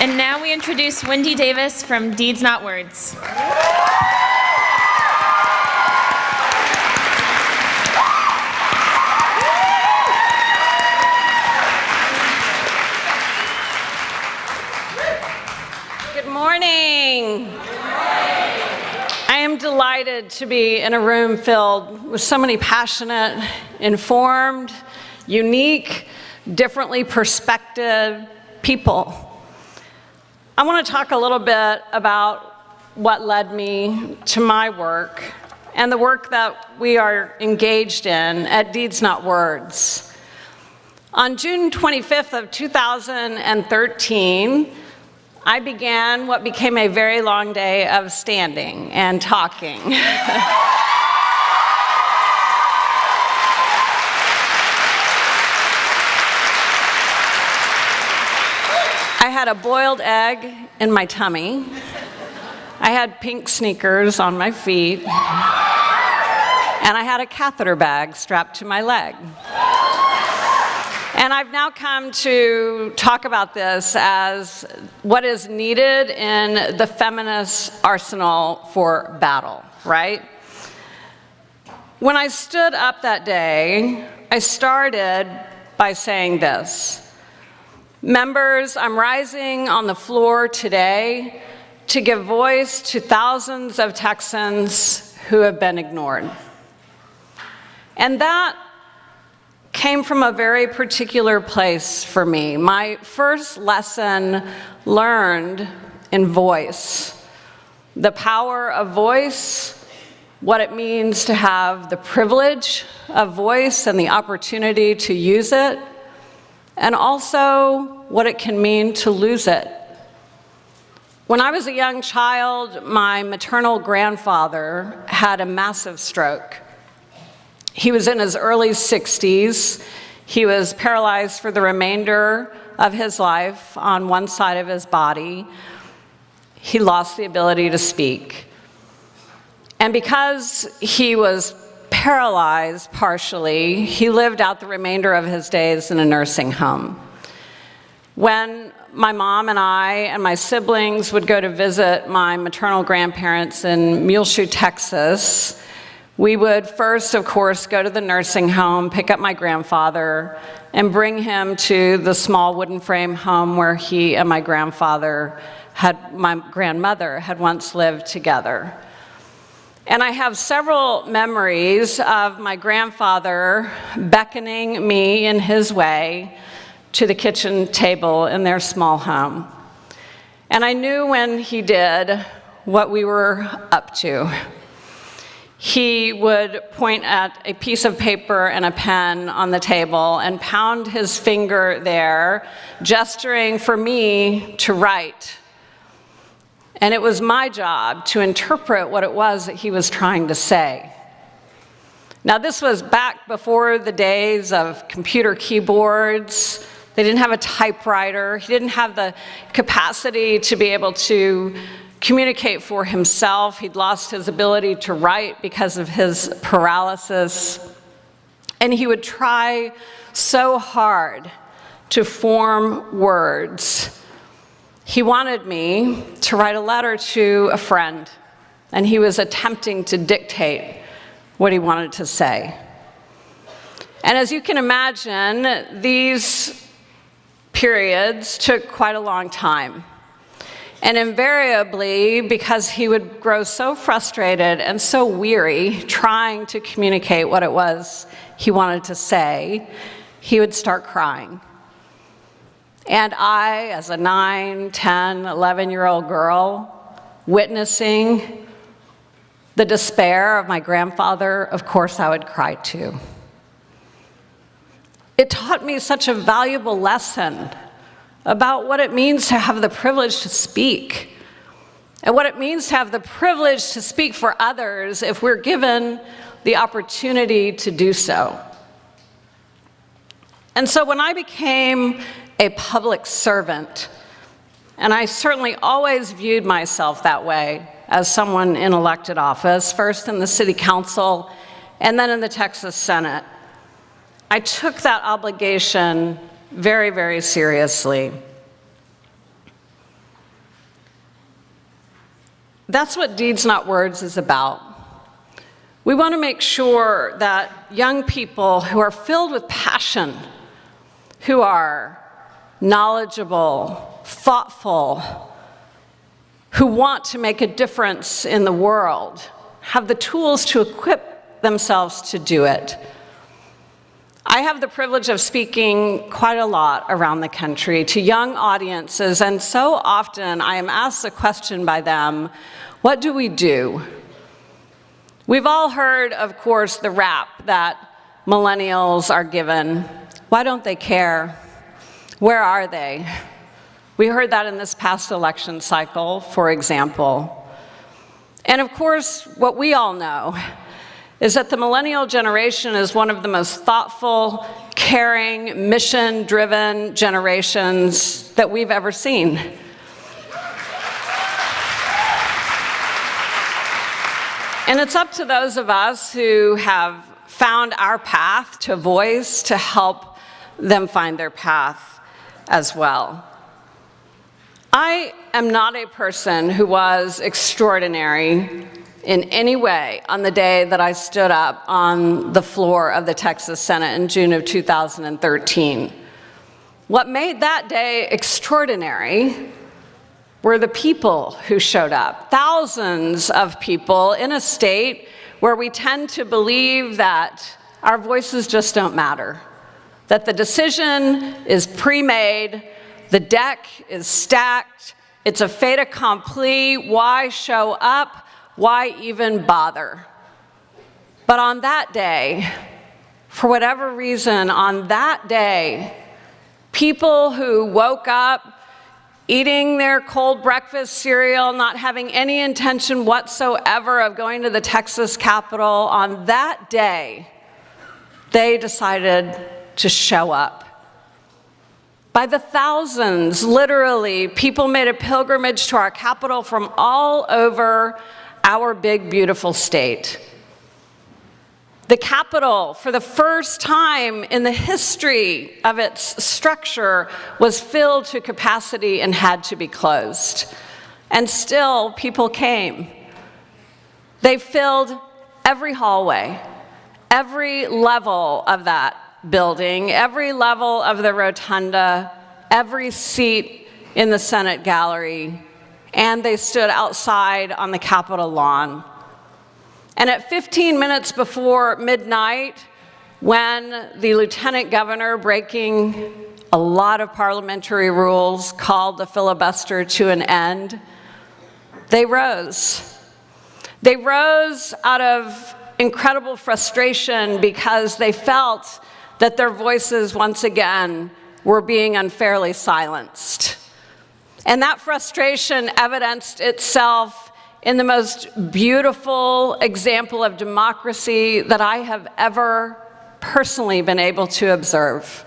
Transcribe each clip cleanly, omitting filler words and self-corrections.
And now we introduce Wendy Davis from Deeds Not Words. Good morning. I am delighted to be in a room filled with so many passionate, informed, unique, differently perspective people. I want to talk a little bit about what led me to my work and the work that we are engaged in at Deeds Not Words. On June 25th of 2013, I began what became a very long day of standing and talking. I had a boiled egg in my tummy. I had pink sneakers on my feet. And I had a catheter bag strapped to my leg. And I've now come to talk about this as what is needed in the feminist arsenal for battle, right? When I stood up that day, I started by saying this. Members, I'm rising on the floor today to give voice to thousands of Texans who have been ignored. And that came from a very particular place for me. My first lesson learned in voice. The power of voice, what it means to have the privilege of voice and the opportunity to use it, and also what it can mean to lose it. When I was a young child, my maternal grandfather had a massive stroke. He was in his early 60s. He was paralyzed for the remainder of his life on one side of his body. He lost the ability to speak. And because he was paralyzed partially, he lived out the remainder of his days in a nursing home. When my mom and I and my siblings would go to visit my maternal grandparents in Muleshoe, Texas, we would first, of course, go to the nursing home, pick up my grandfather, and bring him to the small wooden frame home where he and my grandmother had once lived together. And I have several memories of my grandfather beckoning me in his way to the kitchen table in their small home. And I knew when he did what we were up to. He would point at a piece of paper and a pen on the table and pound his finger there, gesturing for me to write. And it was my job to interpret what it was that he was trying to say. Now, this was back before the days of computer keyboards. They didn't have a typewriter. He didn't have the capacity to be able to communicate for himself. He'd lost his ability to write because of his paralysis. And he would try so hard to form words. He wanted me to write a letter to a friend, and he was attempting to dictate what he wanted to say. And as you can imagine, these periods took quite a long time. And invariably, because he would grow so frustrated and so weary trying to communicate what it was he wanted to say, he would start crying. And I, as a 9, 10, 11-year-old girl, witnessing the despair of my grandfather, of course I would cry too. It taught me such a valuable lesson about what it means to have the privilege to speak, and what it means to have the privilege to speak for others if we're given the opportunity to do so. And so when I became a public servant, and I certainly always viewed myself that way as someone in elected office, first in the city council and then in the Texas Senate, I took that obligation very, very seriously. That's what Deeds Not Words is about. We want to make sure that young people who are filled with passion, who are knowledgeable, thoughtful, who want to make a difference in the world, have the tools to equip themselves to do it. I have the privilege of speaking quite a lot around the country to young audiences, and so often I am asked the question by them, what do we do? We've all heard, of course, the rap that millennials are given. Why don't they care? Where are they? We heard that in this past election cycle, for example. And of course, what we all know is that the millennial generation is one of the most thoughtful, caring, mission-driven generations that we've ever seen. And it's up to those of us who have found our path to voice to help them find their path as well. I am not a person who was extraordinary in any way on the day that I stood up on the floor of the Texas Senate in June of 2013. What made that day extraordinary were the people who showed up. Thousands of people in a state where we tend to believe that our voices just don't matter, that the decision is pre-made, the deck is stacked, it's a fait accompli, why show up? Why even bother? But on that day, for whatever reason, on that day, people who woke up eating their cold breakfast cereal, not having any intention whatsoever of going to the Texas Capitol, on that day, they decided to show up. By the thousands, literally, people made a pilgrimage to our Capitol from all over our big, beautiful state. The Capitol, for the first time in the history of its structure, was filled to capacity and had to be closed. And still, people came. They filled every hallway, every level of that building, every level of the rotunda, every seat in the Senate gallery, and they stood outside on the Capitol lawn. And at 15 minutes before midnight, when the lieutenant governor, breaking a lot of parliamentary rules, called the filibuster to an end, they rose. They rose out of incredible frustration because they felt that their voices once again were being unfairly silenced. And that frustration evidenced itself in the most beautiful example of democracy that I have ever personally been able to observe.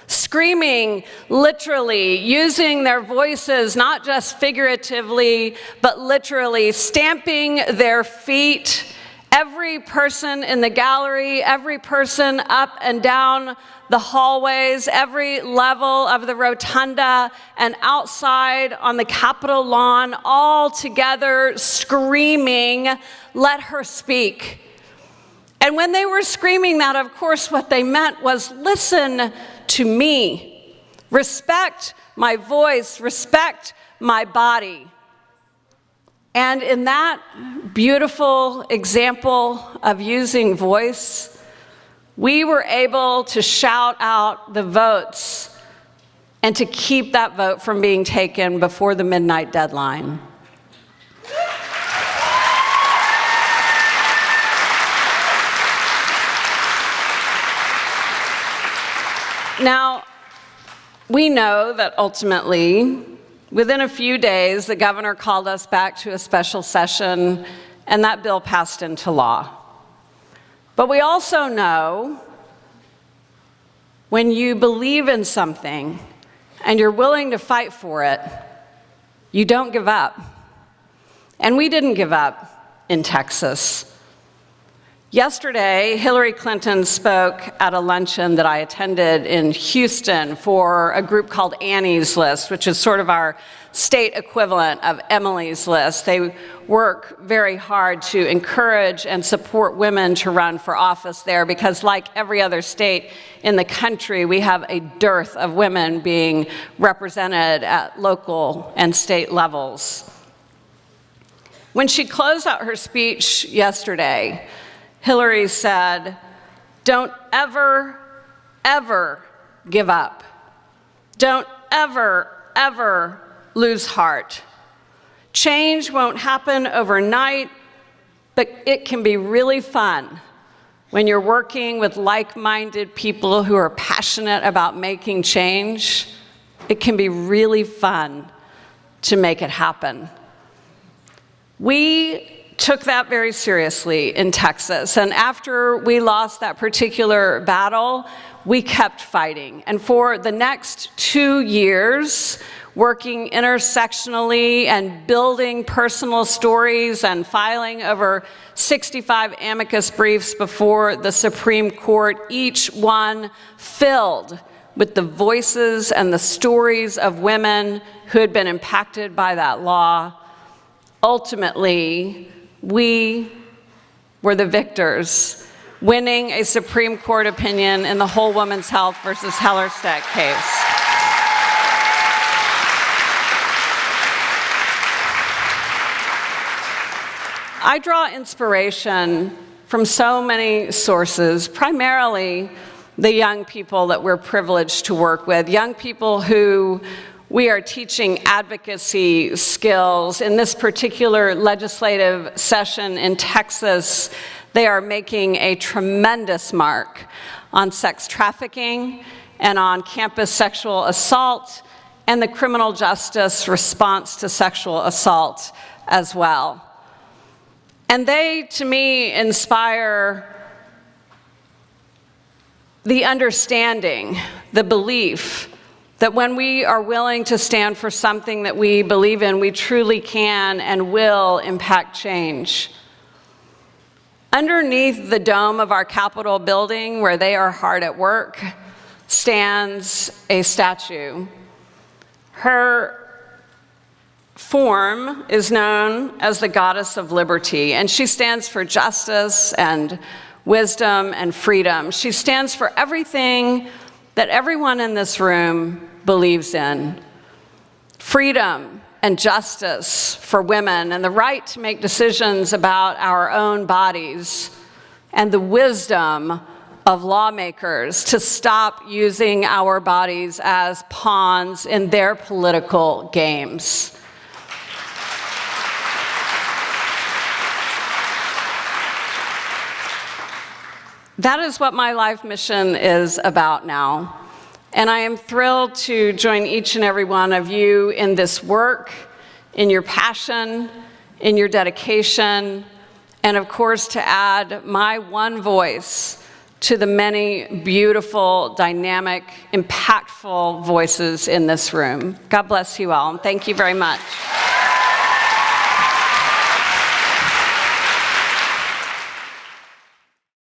Screaming, literally, using their voices, not just figuratively, but literally, stamping their feet. Every person in the gallery, every person up and down the hallways, every level of the rotunda, and outside on the Capitol lawn, all together screaming, "Let her speak." And when they were screaming that, of course, what they meant was, listen to me. Respect my voice, respect my body. And in that beautiful example of using voice, we were able to shout out the votes and to keep that vote from being taken before the midnight deadline. Now, we know that ultimately, within a few days, the governor called us back to a special session, and that bill passed into law. But we also know when you believe in something and you're willing to fight for it, you don't give up. And we didn't give up in Texas. Yesterday, Hillary Clinton spoke at a luncheon that I attended in Houston for a group called Annie's List, which is sort of our state equivalent of Emily's List. They work very hard to encourage and support women to run for office there because, like every other state in the country, we have a dearth of women being represented at local and state levels. When she closed out her speech yesterday, Hillary said, "Don't ever, ever give up. Don't ever, ever lose heart. Change won't happen overnight, but it can be really fun when you're working with like-minded people who are passionate about making change. It can be really fun to make it happen." We took that very seriously in Texas, and after we lost that particular battle, we kept fighting. And for the next 2 years, working intersectionally and building personal stories and filing over 65 amicus briefs before the Supreme Court, each one filled with the voices and the stories of women who had been impacted by that law. Ultimately, we were the victors, winning a Supreme Court opinion in the Whole Woman's Health versus Hellerstedt case. I draw inspiration from so many sources, primarily the young people that we're privileged to work with, young people who we are teaching advocacy skills. In this particular legislative session in Texas, they are making a tremendous mark on sex trafficking and on campus sexual assault and the criminal justice response to sexual assault as well. And they, to me, inspire the understanding, the belief that when we are willing to stand for something that we believe in, we truly can and will impact change. Underneath the dome of our Capitol building, where they are hard at work, stands a statue. Her form is known as the Goddess of Liberty, and she stands for justice and wisdom and freedom. She stands for everything that everyone in this room believes in. Freedom and justice for women, and the right to make decisions about our own bodies, and the wisdom of lawmakers to stop using our bodies as pawns in their political games. That is what my life mission is about now. And I am thrilled to join each and every one of you in this work, in your passion, in your dedication, and of course to add my one voice to the many beautiful, dynamic, impactful voices in this room. God bless you all, and thank you very much.